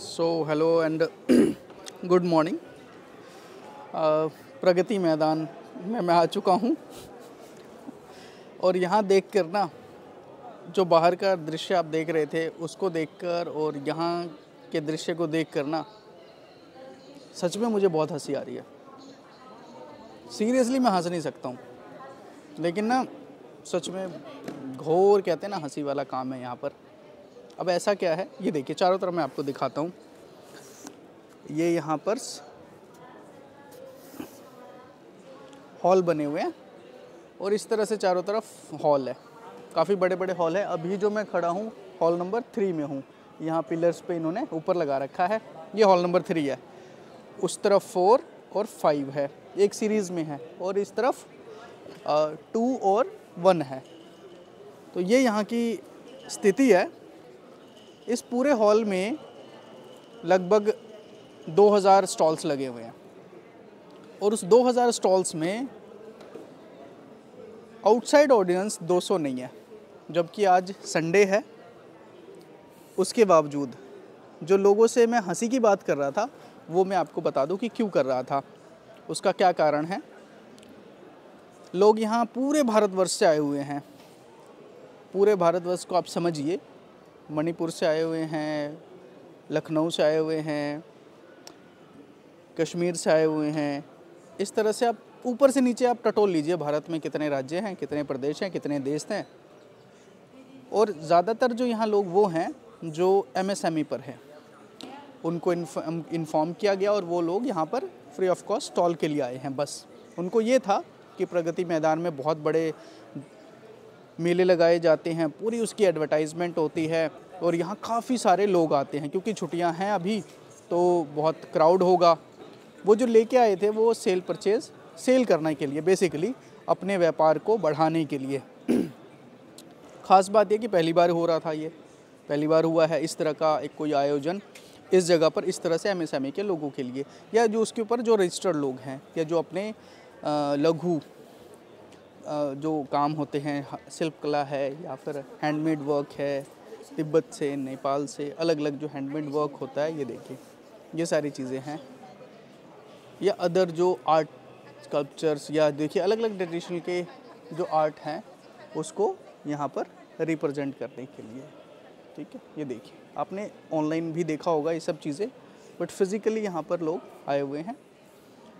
So hello and good morning. Pragati Maidan में मैं आ चुका हूँ और यहाँ देखकर ना, जो बाहर का दृश्य आप देख रहे थे उसको देखकर और यहाँ के दृश्य को देखकर ना, सच में मुझे बहुत हंसी आ रही है। सीरियसली मैं हंस नहीं सकता हूँ, लेकिन ना सच में घोर कहते हैं ना, हंसी वाला काम है यहाँ पर। अब ऐसा क्या है, ये देखिए चारों तरफ मैं आपको दिखाता हूँ। ये यहाँ पर हॉल बने हुए हैं और इस तरह से चारों तरफ हॉल है, काफ़ी बड़े बड़े हॉल है। अभी जो मैं खड़ा हूँ हॉल नंबर 3 में हूँ। यहाँ पिलर्स पे इन्होंने ऊपर लगा रखा है, ये हॉल नंबर 3 है। उस तरफ 4 और 5 है, एक सीरीज़ में है, और इस तरफ 2 और 1 है। तो ये यहाँ की स्थिति है। इस पूरे हॉल में लगभग 2000 स्टॉल्स लगे हुए हैं और उस 2000 स्टॉल्स में आउटसाइड ऑडियंस 200 नहीं है, जबकि आज संडे है। उसके बावजूद जो लोगों से मैं हंसी की बात कर रहा था, वो मैं आपको बता दूं कि क्यों कर रहा था, उसका क्या कारण है। लोग यहाँ पूरे भारतवर्ष से आए हुए हैं। पूरे भारतवर्ष को आप समझिए, मणिपुर से आए हुए हैं, लखनऊ से आए हुए हैं, कश्मीर से आए हुए हैं। इस तरह से आप ऊपर से नीचे आप टटोल लीजिए, भारत में कितने राज्य हैं, कितने प्रदेश हैं, कितने देश हैं। और ज़्यादातर जो यहाँ लोग वो हैं जो एमएसएमई पर हैं, उनको इन्फॉर्म किया गया और वो लोग यहाँ पर फ्री ऑफ कॉस्ट स्टॉल के लिए आए हैं। बस उनको ये था कि प्रगति मैदान में बहुत बड़े मेले लगाए जाते हैं, पूरी उसकी एडवर्टाइजमेंट होती है और यहाँ काफ़ी सारे लोग आते हैं, क्योंकि छुट्टियाँ हैं अभी तो बहुत क्राउड होगा। वो जो लेके आए थे वो सेल करने के लिए, बेसिकली अपने व्यापार को बढ़ाने के लिए। ख़ास बात ये कि पहली बार हो रहा था, ये पहली बार हुआ है इस तरह का एक कोई आयोजन इस जगह पर, इस तरह से एमएसएमई के लोगों के लिए, या जो उसके ऊपर जो रजिस्टर्ड लोग हैं, या जो अपने लघु जो काम होते हैं, शिल्प कला है या फिर हैंडमेड वर्क है, तिब्बत से, नेपाल से अलग अलग जो हैंडमेड वर्क होता है, ये देखिए ये सारी चीज़ें हैं। या अदर जो आर्ट स्कल्पचर्स, या देखिए अलग अलग ट्रेडिशनल के जो आर्ट हैं उसको यहाँ पर रिप्रेजेंट करने के लिए। ठीक है, ये देखिए आपने ऑनलाइन भी देखा होगा ये सब चीज़ें, बट फिज़िकली यहाँ पर लोग आए हुए हैं।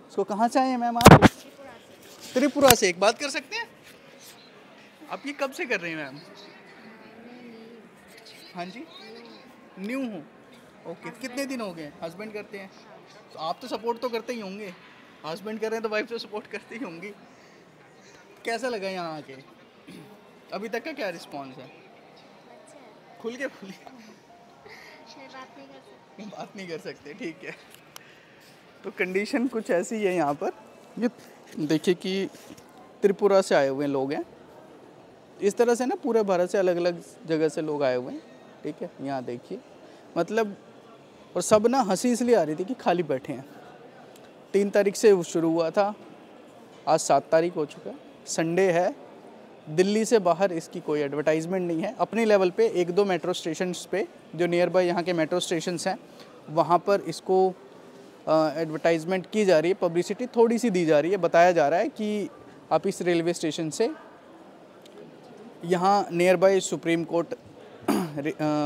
इसको कहाँ से आए हैं मैम आप? त्रिपुरा से। एक बात कर सकते हैं, आप ये कब से कर रही हैं मैम? हाँ जी, न्यू हूँ। ओके, कितने दिन हो गए? हस्बैंड करते हैं तो आप तो सपोर्ट तो करते ही होंगे, हस्बैंड कर रहे हैं तो वाइफ तो सपोर्ट करती ही होंगी। कैसा लगा यहाँ आके? अभी तक का क्या रिस्पॉन्स है? खुल के बोलिए। बात नहीं कर सकते, ठीक है। तो कंडीशन कुछ ऐसी है यहाँ पर। ये देखिए कि त्रिपुरा से आए हुए लोग हैं। इस तरह से ना पूरे भारत से अलग अलग जगह से लोग आए हुए हैं। ठीक है, यहाँ देखिए मतलब, और सब ना हंसी इसलिए आ रही थी कि खाली बैठे हैं। 3 तारीख से शुरू हुआ था, आज 7 तारीख हो चुका है, संडे है। दिल्ली से बाहर इसकी कोई एडवर्टाइजमेंट नहीं है। अपने लेवल पे 1-2 मेट्रो स्टेशंस पे, जो नियर बाय यहाँ के मेट्रो स्टेशंस हैं, वहाँ पर इसको एडवर्टाइजमेंट की जा रही है, पब्लिसिटी थोड़ी सी दी जा रही है। बताया जा रहा है कि आप इस रेलवे स्टेशन से यहाँ near by supreme court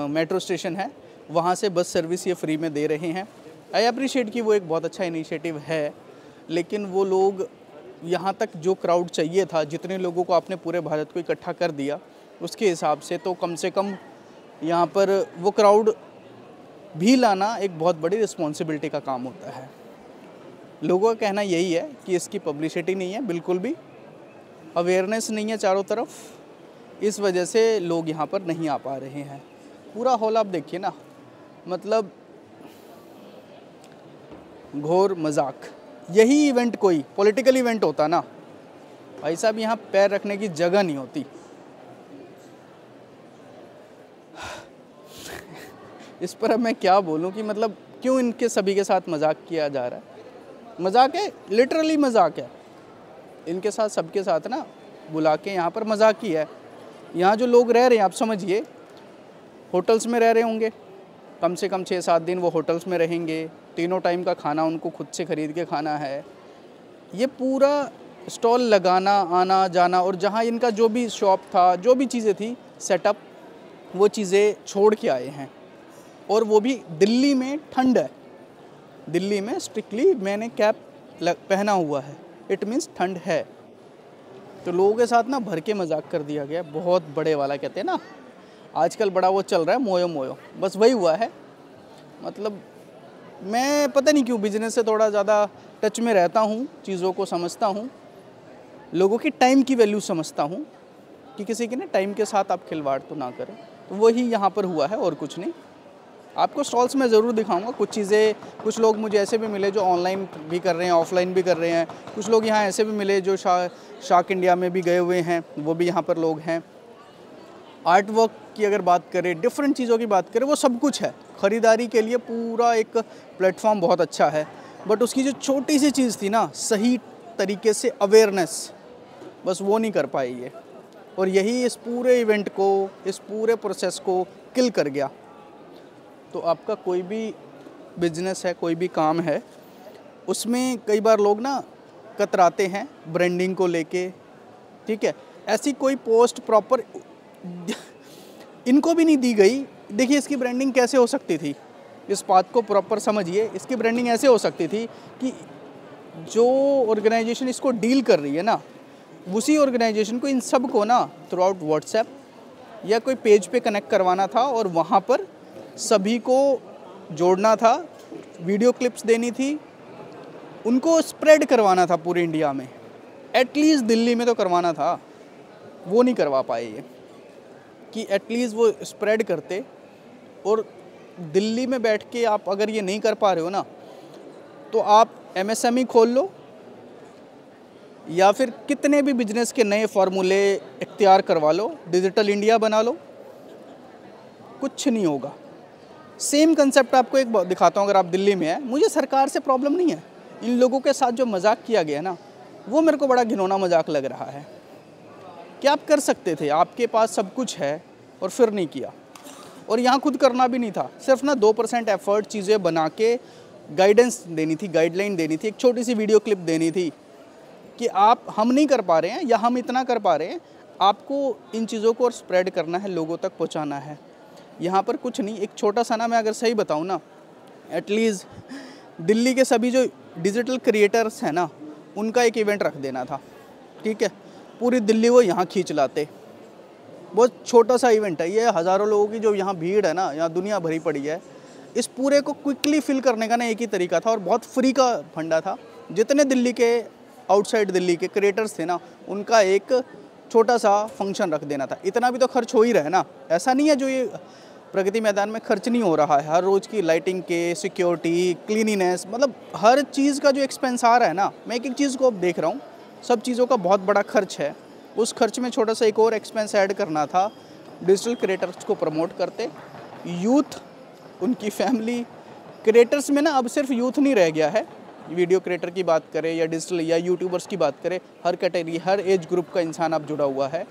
metro station है, वहाँ से बस सर्विस ये फ्री में दे रहे हैं। आई अप्रिशिएट कि वो एक बहुत अच्छा इनिशिएटिव है, लेकिन वो लोग यहाँ तक जो क्राउड चाहिए था, जितने लोगों को आपने पूरे भारत को इकट्ठा कर दिया, उसके हिसाब से तो कम से कम यहाँ पर वो क्राउड भी लाना एक बहुत बड़ी रिस्पॉन्सिबिलिटी का काम होता है। लोगों का कहना यही है कि इसकी पब्लिसिटी नहीं है, बिल्कुल भी अवेयरनेस नहीं है चारों तरफ, इस वजह से लोग यहाँ पर नहीं आ पा रहे हैं। पूरा हॉल आप देखिए ना, मतलब घोर मजाक। यही इवेंट कोई पॉलिटिकल इवेंट होता ना, भाई साहब यहाँ पैर रखने की जगह नहीं होती। इस पर अब मैं क्या बोलूँ कि मतलब क्यों इनके सभी के साथ मजाक किया जा रहा है। मजाक है, लिटरली मजाक है। इनके साथ सबके साथ ना बुला के यहाँ पर मजाक ही है। यहाँ जो लोग रह रहे हैं, आप समझिए होटल्स में रह रहे होंगे, कम से कम 6-7 दिन वो होटल्स में रहेंगे, तीनों टाइम का खाना उनको खुद से ख़रीद के खाना है। ये पूरा स्टॉल लगाना, आना जाना, और जहाँ इनका जो भी शॉप था, जो भी चीज़ें थी सेटअप, वो चीज़ें छोड़ के आए हैं। और वो भी दिल्ली में ठंड है, दिल्ली में स्ट्रिक्टली मैंने कैप पहना हुआ है, इट मीन्स ठंड है। तो लोगों के साथ ना भर के मजाक कर दिया गया, बहुत बड़े वाला कहते हैं ना, आजकल बड़ा वो चल रहा है मोयो मोयो, बस वही हुआ है। मतलब मैं पता नहीं क्यों बिजनेस से थोड़ा ज़्यादा टच में रहता हूँ, चीज़ों को समझता हूँ, लोगों की टाइम की वैल्यू समझता हूँ कि किसी के ना टाइम के साथ आप खिलवाड़ तो ना करें। तो वही यहाँ पर हुआ है और कुछ नहीं। आपको स्टॉल्स में ज़रूर दिखाऊंगा कुछ चीज़ें। कुछ लोग मुझे ऐसे भी मिले जो ऑनलाइन भी कर रहे हैं, ऑफलाइन भी कर रहे हैं। कुछ लोग यहाँ ऐसे भी मिले जो शार्क इंडिया में भी गए हुए हैं, वो भी यहाँ पर लोग हैं। आर्ट वर्क की अगर बात करें, डिफरेंट चीज़ों की बात करें, वो सब कुछ है। ख़रीदारी के लिए पूरा एक प्लेटफॉर्म बहुत अच्छा है, बट उसकी जो छोटी सी चीज़ थी ना, सही तरीके से अवेयरनेस, बस वो नहीं कर पाई ये। और यही इस पूरे इवेंट को, इस पूरे प्रोसेस को किल कर गया। तो आपका कोई भी बिजनेस है, कोई भी काम है, उसमें कई बार लोग ना कतराते हैं ब्रांडिंग को लेके, ठीक है। ऐसी कोई पोस्ट प्रॉपर इनको भी नहीं दी गई। देखिए इसकी ब्रांडिंग कैसे हो सकती थी, इस बात को प्रॉपर समझिए। इसकी ब्रांडिंग ऐसे हो सकती थी कि जो ऑर्गेनाइजेशन इसको डील कर रही है ना, उसी ऑर्गेनाइजेशन को इन सब को ना थ्रू आउट व्हाट्सएप या कोई पेज पे कनेक्ट करवाना था और वहाँ पर सभी को जोड़ना था, वीडियो क्लिप्स देनी थी, उनको स्प्रेड करवाना था पूरे इंडिया में, एटलीस्ट दिल्ली में तो करवाना था। वो नहीं करवा पाए ये, कि एटलीस्ट वो स्प्रेड करते। और दिल्ली में बैठ के आप अगर ये नहीं कर पा रहे हो ना, तो आप एमएसएमई खोल लो या फिर कितने भी बिजनेस के नए फार्मूले इख्तियार करवा लो, डिजिटल इंडिया बना लो, कुछ नहीं होगा। सेम कंसेप्ट आपको एक दिखाता हूँ। अगर आप दिल्ली में हैं, मुझे सरकार से प्रॉब्लम नहीं है, इन लोगों के साथ जो मजाक किया गया ना, वो मेरे को बड़ा घिनौना मजाक लग रहा है। क्या आप कर सकते थे, आपके पास सब कुछ है और फिर नहीं किया। और यहाँ खुद करना भी नहीं था, सिर्फ ना 2% एफर्ट चीज़ें बना के गाइडेंस देनी थी, गाइडलाइन देनी थी, एक छोटी सी वीडियो क्लिप देनी थी कि आप, हम नहीं कर पा रहे हैं या हम इतना कर पा रहे हैं, आपको इन चीज़ों को और स्प्रेड करना है, लोगों तक पहुँचाना है। यहाँ पर कुछ नहीं, एक छोटा सा ना, मैं अगर सही बताऊँ ना, एटलीस्ट दिल्ली के सभी जो डिजिटल क्रिएटर्स हैं ना, उनका एक इवेंट रख देना था, ठीक है। पूरी दिल्ली वो यहाँ खींच लाते। बहुत छोटा सा इवेंट है ये, हज़ारों लोगों की जो यहाँ भीड़ है ना, यहाँ दुनिया भरी पड़ी है। इस पूरे को क्विकली फिल करने का ना एक ही तरीका था, और बहुत फ्री का फंडा था। जितने दिल्ली के, आउटसाइड दिल्ली के क्रिएटर्स थे ना, उनका एक छोटा सा फंक्शन रख देना था। इतना भी तो खर्च हो ही रहा है ना, ऐसा नहीं है जो ये प्रगति मैदान में खर्च नहीं हो रहा है। हर रोज़ की लाइटिंग के, सिक्योरिटी, क्लीनिनेस, मतलब हर चीज़ का जो एक्सपेंस आ रहा है ना, मैं एक एक चीज़ को अब देख रहा हूँ, सब चीज़ों का बहुत बड़ा खर्च है। उस खर्च में छोटा सा एक और एक्सपेंस ऐड करना था, डिजिटल क्रिएटर्स को प्रमोट करते। यूथ, उनकी फैमिली, क्रिएटर्स में ना अब सिर्फ यूथ नहीं रह गया है। वीडियो क्रिएटर की बात करें या डिजिटल या यूट्यूबर्स की बात करें, हर कैटेगरी, हर एज ग्रुप का इंसान अब जुड़ा हुआ है।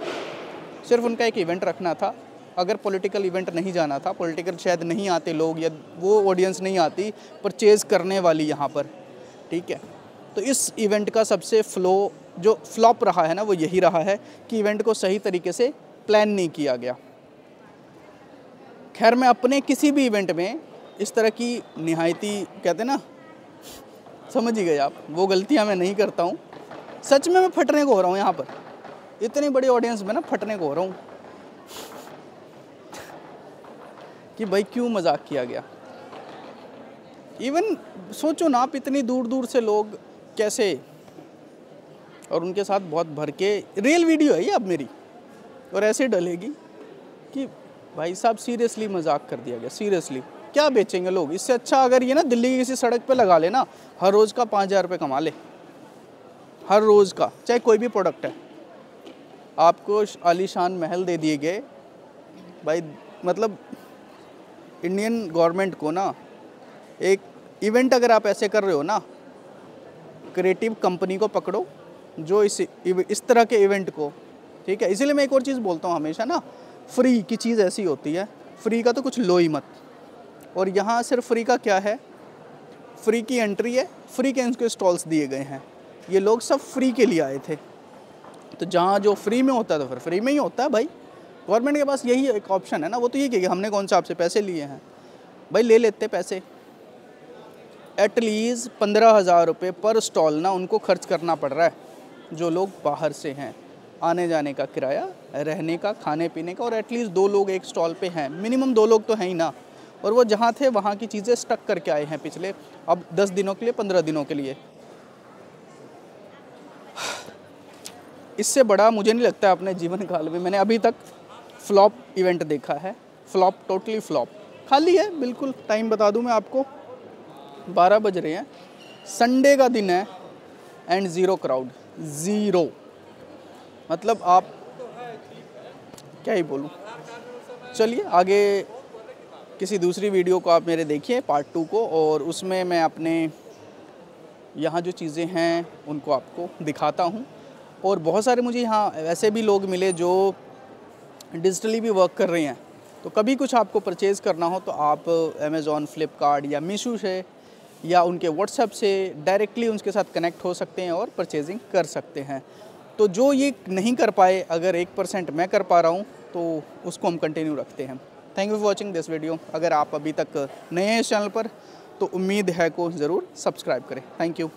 सिर्फ उनका एक इवेंट रखना था। अगर पॉलिटिकल इवेंट नहीं जाना था, पॉलिटिकल शायद नहीं आते लोग, या वो ऑडियंस नहीं आती परचेज़ करने वाली यहाँ पर, ठीक है। तो इस इवेंट का सबसे जो फ्लॉप रहा है ना, वो यही रहा है कि इवेंट को सही तरीके से प्लान नहीं किया गया। खैर, मैं अपने किसी भी इवेंट में इस तरह की निहायती, कहते हैं ना, समझ ही गए आप, वो गलतियां मैं नहीं करता हूँ। सच में मैं फटने को हो रहा हूँ यहाँ पर, इतनी बड़ी ऑडियंस में ना फटने को हो रहा हूँ कि भाई क्यों मजाक किया गया। इवन सोचो ना आप, इतनी दूर दूर से लोग कैसे, और उनके साथ बहुत भर के, रियल वीडियो है ये अब मेरी, और ऐसे डलेगी कि भाई साहब सीरियसली मजाक कर दिया गया। सीरियसली क्या बेचेंगे लोग इससे? अच्छा अगर ये ना दिल्ली की किसी सड़क पे लगा लेना, हर रोज़ का 5,000 रुपये कमा ले, हर रोज़ का, चाहे कोई भी प्रोडक्ट है। आपको आलीशान महल दे दिए गए भाई, मतलब इंडियन गवर्नमेंट को ना, एक इवेंट अगर आप ऐसे कर रहे हो ना, क्रिएटिव कंपनी को पकड़ो जो इस तरह के इवेंट को, ठीक है। इसीलिए मैं एक और चीज़ बोलता हूँ हमेशा ना, फ्री की चीज़ ऐसी होती है, फ्री का तो कुछ लो ही मत, और यहाँ सिर्फ फ्री का क्या है, फ्री की एंट्री है, फ्री के इनके स्टॉल्स दिए गए हैं। ये लोग सब फ्री के लिए आए थे, तो जहाँ जो फ्री में होता है तो फिर फ्री में ही होता है भाई। गवर्नमेंट के पास यही एक ऑप्शन है ना, वो तो ये कि हमने कौन सा आपसे पैसे लिए हैं भाई, ले लेते पैसे। एटलीस्ट 15,000 रुपये पर स्टॉल ना उनको खर्च करना पड़ रहा है, जो लोग बाहर से हैं। आने जाने का किराया, रहने का, खाने पीने का, और एटलीस्ट 2 लोग एक स्टॉल पे हैं, मिनिमम 2 लोग तो हैं ही ना। और वो जहाँ थे वहाँ की चीज़ें स्टक करके आए हैं पिछले अब 10 दिनों के लिए, 15 दिनों के लिए। इससे बड़ा मुझे नहीं लगता अपने जीवन काल में मैंने अभी तक फ्लॉप इवेंट देखा है। Flop, totally flop. खाली है बिल्कुल। टाइम बता दूं मैं आपको, 12 बज रहे हैं, संडे का दिन है एंड ज़ीरो क्राउड, ज़ीरो। मतलब आप क्या ही बोलूं। चलिए आगे किसी दूसरी वीडियो को आप मेरे देखिए, पार्ट 2 को, और उसमें मैं अपने यहाँ जो चीज़ें हैं उनको आपको दिखाता हूँ। और बहुत सारे मुझे यहाँ ऐसे भी लोग मिले जो डिजिटली भी वर्क कर रहे हैं, तो कभी कुछ आपको परचेज़ करना हो तो आप अमेज़ॉन, फ्लिपकार्ट या मीशो से या उनके व्हाट्सएप से डायरेक्टली उनके साथ कनेक्ट हो सकते हैं और परचेजिंग कर सकते हैं। तो जो ये नहीं कर पाए, अगर 1% मैं कर पा रहा हूँ तो उसको हम कंटिन्यू रखते हैं। Thank you for watching this video. अगर आप अभी तक नए हैं इस चैनल पर तो उम्मीद है को ज़रूर सब्सक्राइब करें। Thank you.